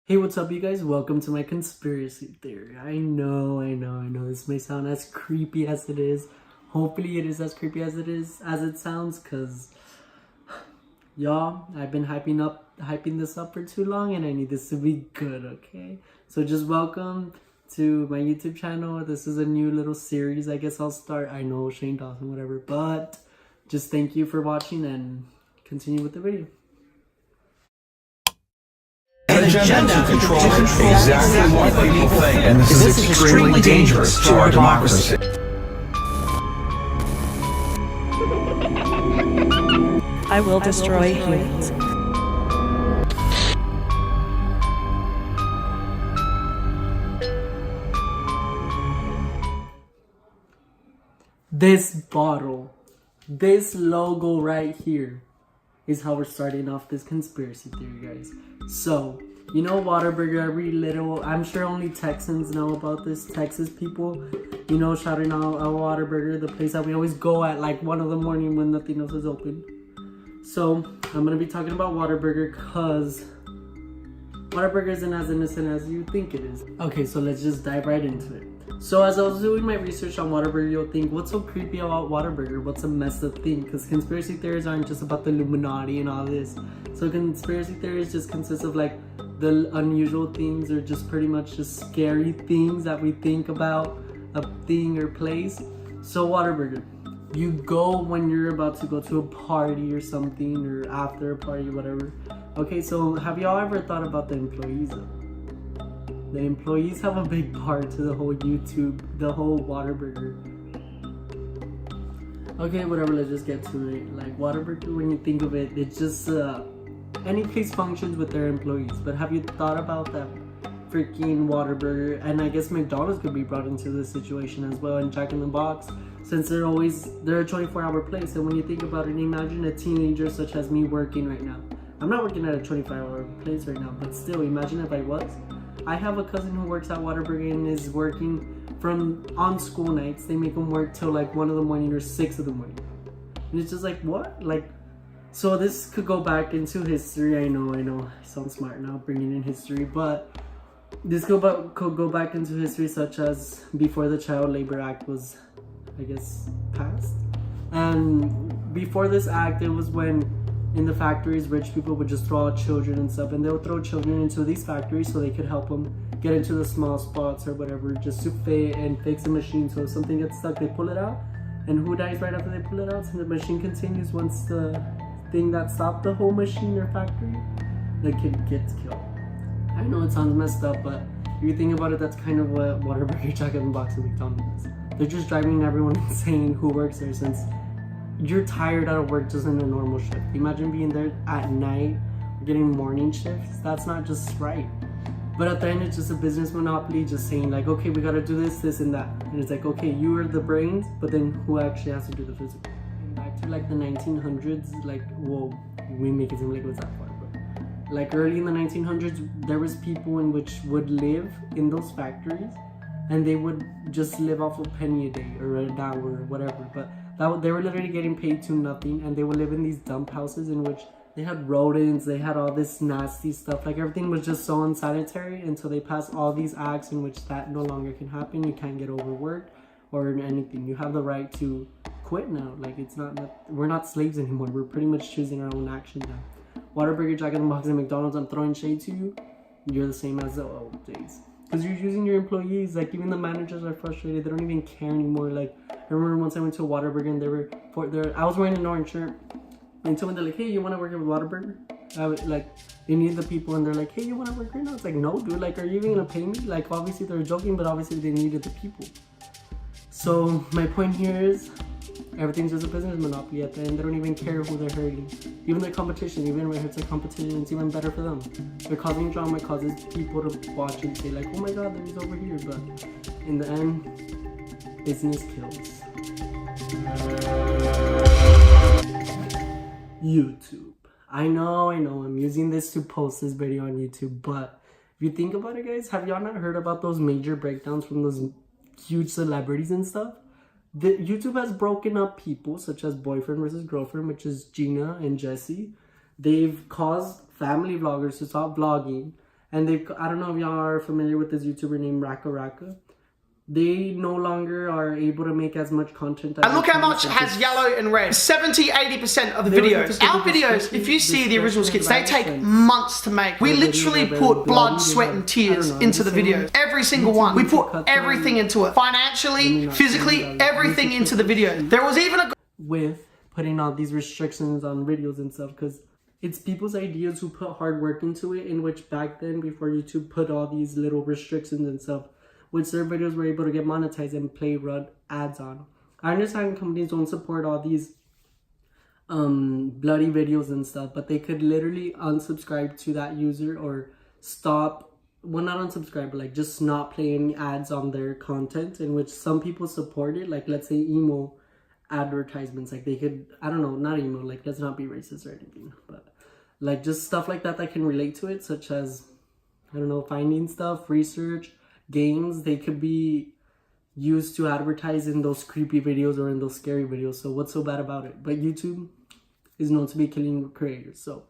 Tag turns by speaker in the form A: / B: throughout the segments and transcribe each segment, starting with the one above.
A: Hey, what's up, you guys? Welcome to my conspiracy theory. I know, this may sound as creepy as it is. Hopefully it is as creepy as it sounds, because y'all, I've been hyping this up for too long, and I need this to be good, okay? So just welcome to my YouTube channel. This is a new little series. I guess I'll start. I know, Shane Dawson, whatever, but just thank you for watching and continue with the video.
B: Agenda to control exactly what people think, and this is extremely dangerous to our democracy.
C: I will destroy humans.
A: This bottle, this logo right here is how we're starting off this conspiracy theory, guys. So, you know, Whataburger, I'm sure only Texans know about this. Texas people, you know, shouting out Whataburger, the place that we always go at like 1 in the morning when nothing else is open. So, I'm gonna be talking about Whataburger because Whataburger isn't as innocent as you think it is. Okay, so let's just dive right into it. So as I was doing my research on Whataburger, you'll think, what's so creepy about Whataburger? What's a messed up thing? Because conspiracy theories aren't just about the Illuminati and all this. So conspiracy theories just consist of like the unusual things, or just pretty much just scary things that we think about a thing or place. So Whataburger, you go when you're about to go to a party or something, or after a party, whatever. Okay, so have y'all ever thought about the employees? The employees have a big part to the whole YouTube, the whole Whataburger. Okay, whatever, let's just get to it. Like Whataburger, when you think of it, it's just any place functions with their employees. But have you thought about that freaking Whataburger? And I guess McDonald's could be brought into this situation as well, and Jack in the Box, since they're a 24-hour place. And when you think about it, imagine a teenager such as me working right now. I'm not working at a 25-hour place right now, but still, imagine if I was. I have a cousin who works at Whataburger and is working on school nights. They make them work till like 1 in the morning or 6 in the morning. And it's just like, what? Like, so this could go back into history. I know, I sound smart now bringing in history, but this could go back into history, such as before the Child Labor Act was, I guess, passed. And before this act, it was when in the factories, rich people would just throw out children and stuff, and they would throw children into these factories so they could help them get into the small spots or whatever, just to fit and fix the machine. So if something gets stuck, they pull it out, and who dies right after they pull it out? So the machine continues. Once the thing that stopped the whole machine or factory, the kid gets killed. I know it sounds messed up, but if you think about it, that's kind of what Whataburger, Jack in the Box, and McDonald's is. They're just driving everyone insane who works there, since you're tired out of work just in a normal shift. Imagine being there at night, getting morning shifts. That's not just right. But at the end, it's just a business monopoly, just saying like, okay, we gotta do this, this, and that. And it's like, okay, you are the brains, but then who actually has to do the physical? And back to like the 1900s, like, whoa, we make it seem like it was that far, but like early in the 1900s, there was people in which would live in those factories, and they would just live off a penny a day or an hour or whatever. But they were literally getting paid to nothing, and they would live in these dump houses in which they had rodents, they had all this nasty stuff. Like, everything was just so unsanitary until they passed all these acts in which that no longer can happen. You can't get overworked or anything. You have the right to quit now. Like, we're not slaves anymore. We're pretty much choosing our own action now. Whataburger, Jack in the Box, and McDonald's, I'm throwing shade to you. You're the same as the old days. Because you're using your employees. Like, even the managers are frustrated. They don't even care anymore. Like, I remember once I went to a Whataburger, and I was wearing an orange shirt, and someone, they're like, hey, you want to work at Whataburger? They need the people, and they're like, hey, you want to work right now? It's like, no, dude, like, are you even gonna pay me? Like, obviously they're joking, but obviously they needed the people. So my point here is, everything's just a business monopoly at the end. They don't even care who they're hurting. Even their competition, even when it's a competition, it's even better for them. They're causing drama, causes people to watch and say like, oh my god, there's over here. But in the end, business kills. YouTube. I know, I'm using this to post this video on YouTube, but if you think about it, guys, have y'all not heard about those major breakdowns from those huge celebrities and stuff? YouTube has broken up people such as boyfriend versus girlfriend, which is Gina and Jesse. They've caused family vloggers to stop vlogging, And I don't know if y'all are familiar with this YouTuber named Raka Raka. They no longer are able to make as much content.
D: And look how much has yellow and red. 70-80% of the videos. Our videos, if you see the original skits, they take months to make. We literally put blood, sweat and tears into the videos. Every single one. We put everything into it. Financially, physically, everything into the video. There was even a...
A: With putting all these restrictions on videos and stuff, because it's people's ideas who put hard work into it, in which back then, before YouTube put all these little restrictions and stuff, which their videos were able to get monetized and run ads on. I understand companies don't support all these bloody videos and stuff, but they could literally unsubscribe to that user or stop, well, not unsubscribe, but like just not play any ads on their content, in which some people support it. Like, let's say emo advertisements, like they could, I don't know, not emo, like let's not be racist or anything, but like just stuff like that can relate to it, such as, I don't know, finding stuff, research, games, they could be used to advertise in those creepy videos or in those scary videos. So what's so bad about it? But YouTube is known to be killing creators. So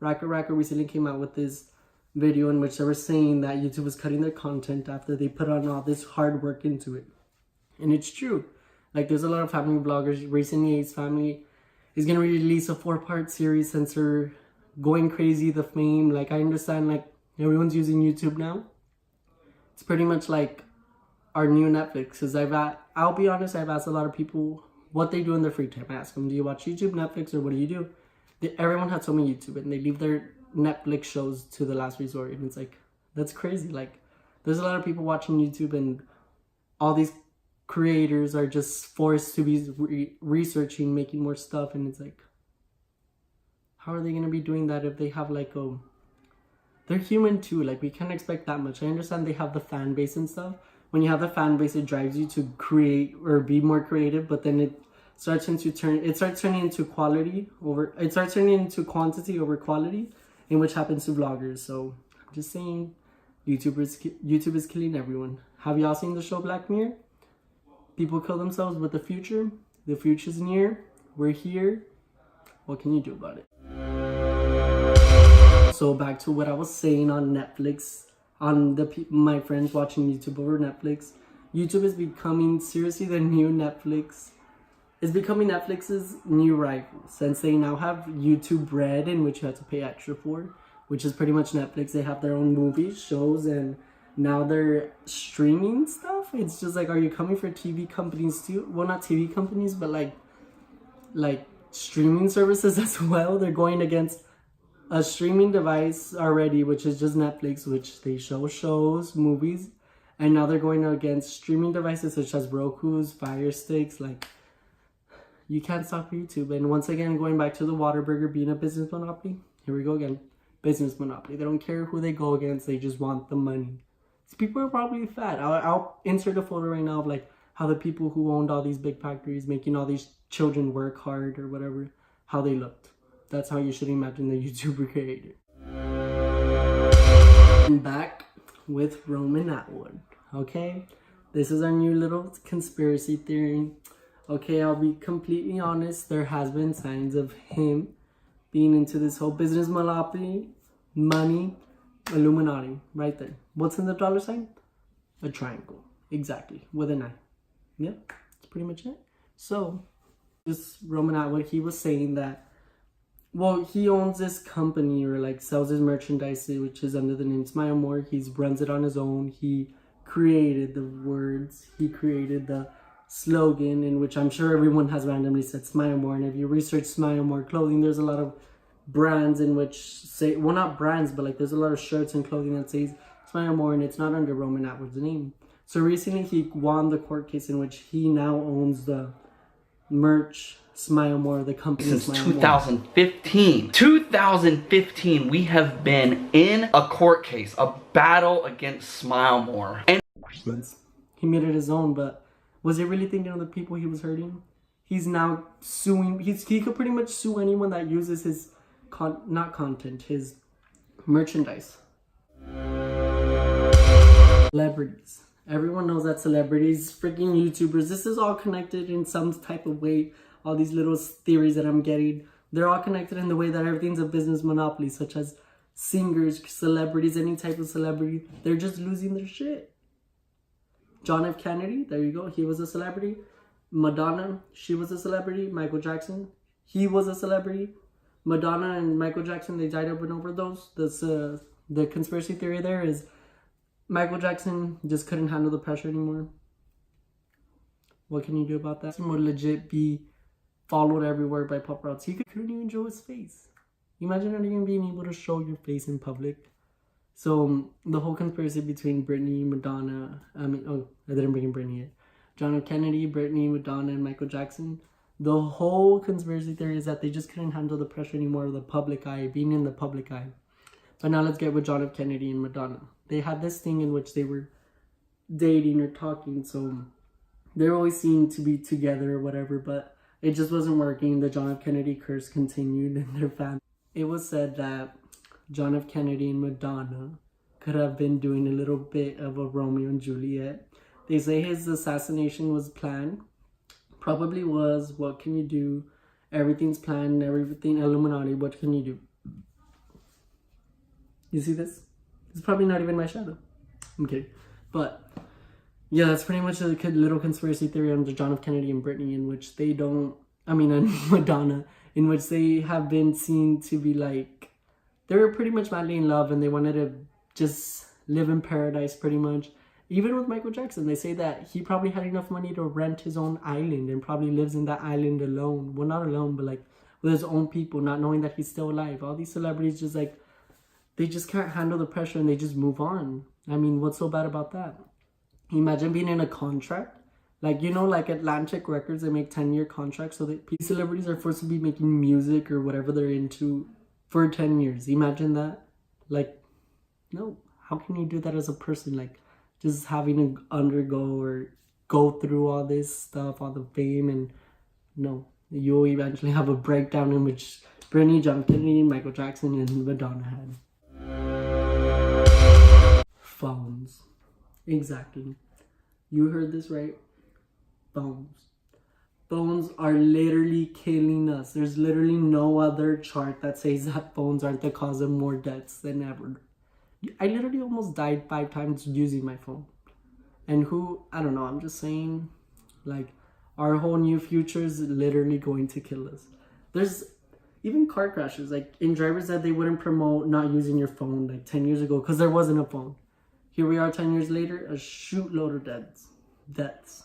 A: Raka Raka recently came out with this video in which they were saying that YouTube was cutting their content after they put on all this hard work into it. And it's true. Like, there's a lot of family vloggers. Recently, Ace Family is going to release a 4-part series since they're going crazy, the fame. Like, I understand, like, everyone's using YouTube now. It's pretty much like our new Netflix. Because I'll be honest, I've asked a lot of people what they do in their free time. I ask them, do you watch YouTube, Netflix, or what do you do? Everyone had told me YouTube, and they leave their Netflix shows to the last resort. And it's like, that's crazy. Like, there's a lot of people watching YouTube, and all these creators are just forced to be researching, making more stuff. And it's like, how are they going to be doing that if they have like they're human too? Like, we can't expect that much. I understand they have the fan base and stuff. When you have the fan base, it drives you to create or be more creative, but then it starts turning into quantity over quality, in which happens to vloggers. So I'm just saying, YouTube is killing everyone. Have y'all seen the show Black Mirror? People kill themselves with the future. The future's near. We're here. What can you do about it? So back to what I was saying on Netflix, on my friends watching YouTube over Netflix. YouTube is becoming seriously the new Netflix. It's becoming Netflix's new rival, since they now have YouTube Red, in which you have to pay extra for, which is pretty much Netflix. They have their own movies, shows, and now they're streaming stuff. It's just like, are you coming for TV companies too? Well, not TV companies, but like streaming services as well. They're going against a streaming device already, which is just Netflix, which they show shows, movies, and now they're going against streaming devices such as Roku's, Fire Sticks. Like, you can't stop YouTube. And once again, going back to the Whataburger being a business monopoly, here we go again. Business monopoly. They don't care who they go against, they just want the money. So people are probably fat. I'll insert a photo right now of like how the people who owned all these big factories, making all these children work hard or whatever, how they looked. That's how you should imagine the YouTuber creator. And back with Roman Atwood. Okay, this is our new little conspiracy theory. Okay, I'll be completely honest. There has been signs of him being into this whole business monopoly, money, Illuminati, right there. What's in the dollar sign? A triangle, exactly, with an eye. Yep, that's pretty much it. So, this Roman Atwood, he was saying that, well, he owns this company or like sells his merchandise, which is under the name Smile More. He runs it on his own. He created the words. He created the slogan, in which I'm sure everyone has randomly said Smile More. And if you research Smile More clothing, there's a lot of brands in which say, well, not brands, but like there's a lot of shirts and clothing that says Smile More, and it's not under Roman Atwood's name. So recently he won the court case in which he now owns the merch Smile More, the company
E: since
A: Smile
E: 2015.
A: More.
E: 2015, we have been in a court case, a battle against Smile More. And
A: he made it his own, but was he really thinking of the people he was hurting? He's now suing. He could pretty much sue anyone that uses his his merchandise. Celebrities. Everyone knows that celebrities, freaking YouTubers, this is all connected in some type of way. All these little theories that I'm getting, they're all connected in the way that everything's a business monopoly, such as singers, celebrities, any type of celebrity, they're just losing their shit. John F. Kennedy, there you go, he was a celebrity. Madonna, she was a celebrity. Michael Jackson, he was a celebrity. Madonna and Michael Jackson, they died of an overdose. That's the conspiracy theory there is Michael Jackson just couldn't handle the pressure anymore. What can you do about that? He would legit be followed everywhere by paparazzi. He couldn't even show his face. Imagine not even being able to show your face in public. So the whole conspiracy between Britney, Madonna, I didn't bring in Britney yet. John F. Kennedy, Britney, Madonna, and Michael Jackson. The whole conspiracy theory is that they just couldn't handle the pressure anymore of the public eye, being in the public eye. But now let's get with John F. Kennedy and Madonna. They had this thing in which they were dating or talking, so they're always seen to be together or whatever, but it just wasn't working. The John F. Kennedy curse continued in their family. It was said that John F. Kennedy and Madonna could have been doing a little bit of a Romeo and Juliet. They say his assassination was planned. Probably was. What can you do? Everything's planned, everything Illuminati. What can you do? You see this? It's probably not even my shadow. I'm kidding. But yeah, that's pretty much a little conspiracy theory on John F. Kennedy and Britney, in which they don't, and Madonna, in which they have been seen to be like, they were pretty much madly in love and they wanted to just live in paradise pretty much. Even with Michael Jackson, they say that he probably had enough money to rent his own island and probably lives in that island alone. Well, not alone, but like with his own people, not knowing that he's still alive. All these celebrities just like, they just can't handle the pressure and they just move on. I mean, what's so bad about that? Imagine being in a contract. Like, like Atlantic Records, they make 10-year contracts so that celebrities are forced to be making music or whatever they're into for 10 years. Imagine that. Like, no. How can you do that as a person? Like, just having to undergo or go through all this stuff, all the fame, and no. You'll eventually have a breakdown in which Britney, John Kennedy, Michael Jackson, and Madonna had. Phones. Exactly. You heard this right. Phones. Phones are literally killing us. There's literally no other chart that says that phones aren't the cause of more deaths than ever. I literally almost died 5 times using my phone. And I don't know, I'm just saying, like, our whole new future is literally going to kill us. There's even car crashes. Like, in drivers that they wouldn't promote not using your phone like 10 years ago because there wasn't a phone. Here we are 10 years later, a shootload of deaths.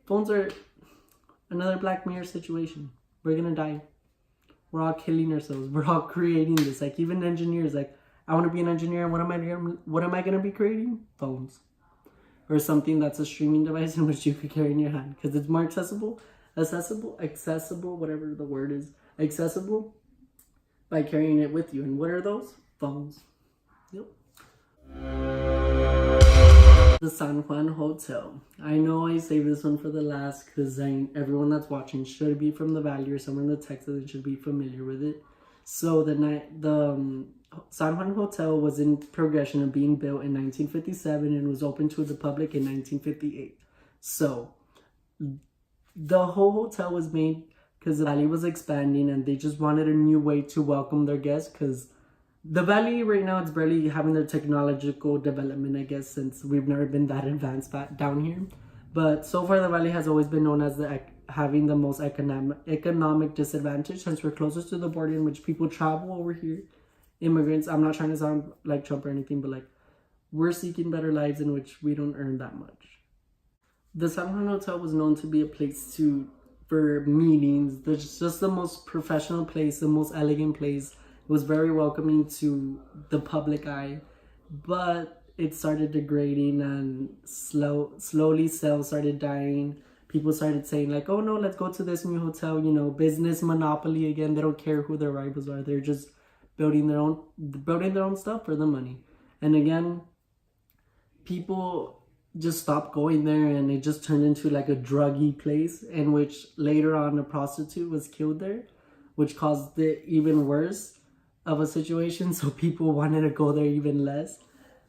A: Phones are another Black Mirror situation. We're gonna die. We're all killing ourselves. We're all creating this. Like, even engineers, like, I want to be an engineer, and what am I gonna be creating? Phones. Or something that's a streaming device in which you could carry in your hand. Because it's more accessible, whatever the word is. Accessible by carrying it with you. And what are those? Phones. Yep. The San Juan Hotel. I know I saved this one for the last because everyone that's watching should be from the Valley or somewhere in the Texas and should be familiar with it. So the San Juan Hotel was in progression of being built in 1957 and was opened to the public in 1958. So the whole hotel was made because the Valley was expanding and they just wanted a new way to welcome their guests, because the Valley right now, it's barely having their technological development, I guess, since we've never been that advanced down here. But so far, the Valley has always been known as having the most economic disadvantage, since we're closest to the border in which people travel over here. Immigrants, I'm not trying to sound like Trump or anything, but like, we're seeking better lives in which we don't earn that much. The San Juan Hotel was known to be a place for meetings. It's just the most professional place, the most elegant place. It was very welcoming to the public eye, but it started degrading and slowly sales started dying. People started saying like, oh no, let's go to this new hotel, business monopoly again. They don't care who their rivals are. They're just building their own stuff for the money. And again, people just stopped going there and it just turned into like a druggy place, in which later on a prostitute was killed there, which caused it even worse of a situation, so people wanted to go there even less.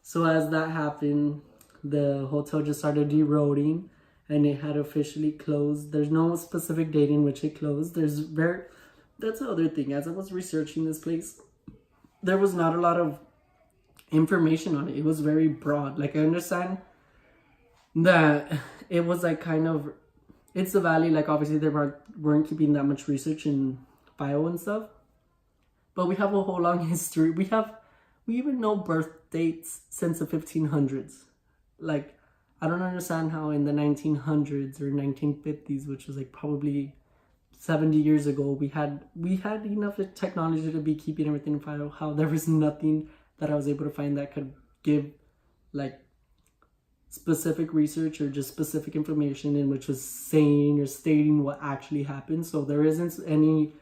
A: So as that happened, the hotel just started eroding and it had officially closed. There's no specific date in which it closed. That's the other thing. As I was researching this place, there was not a lot of information on it. It was very broad. Like, I understand that it was like kind of, it's the valley, like obviously they weren't keeping that much research in bio and stuff, but we have a whole long history. We even know birth dates since the 1500s. Like, I don't understand how in the 1900s or 1950s, which was like probably 70 years ago, we had enough technology to be keeping everything in file, how there was nothing that I was able to find that could give like specific research or just specific information in which was saying or stating what actually happened. So there isn't any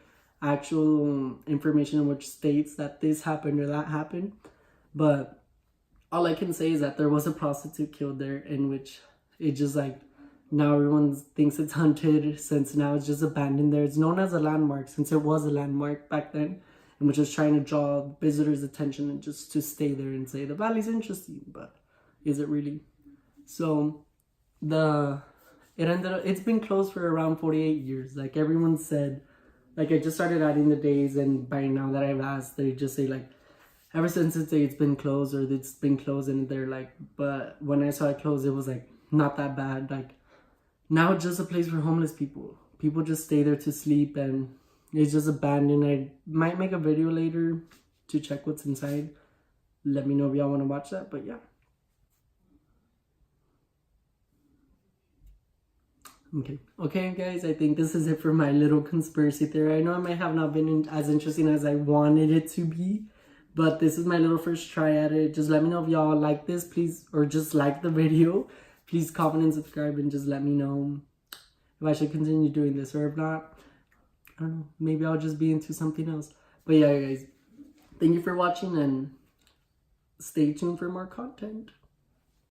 A: actual information in which states that this happened or that happened. But all I can say is that there was a prostitute killed there, in which it just like, now everyone thinks it's haunted, since now it's just abandoned there. It's known as a landmark since it was a landmark back then, and which was trying to draw visitors' attention and just to stay there and say the valley's interesting, but is it really? So it's been closed for around 48 years. Like everyone said, like I just started adding the days, and by now that I've asked, they just say like, ever since it's been closed, or it's been closed, and they're like, but when I saw it closed, it was like not that bad. Like now it's just a place for homeless people. People just stay there to sleep, and it's just abandoned. I might make a video later to check what's inside. Let me know if y'all want to watch that, but yeah. Okay guys, I think this is it for my little conspiracy theory. I know it may have not been as interesting as I wanted it to be, but this is my little first try at it. Just let me know if y'all like this, please, or just like the video. Please comment and subscribe, and just let me know if I should continue doing this, or if not, I don't know, maybe I'll just be into something else. But yeah guys, thank you for watching, and stay tuned for more content.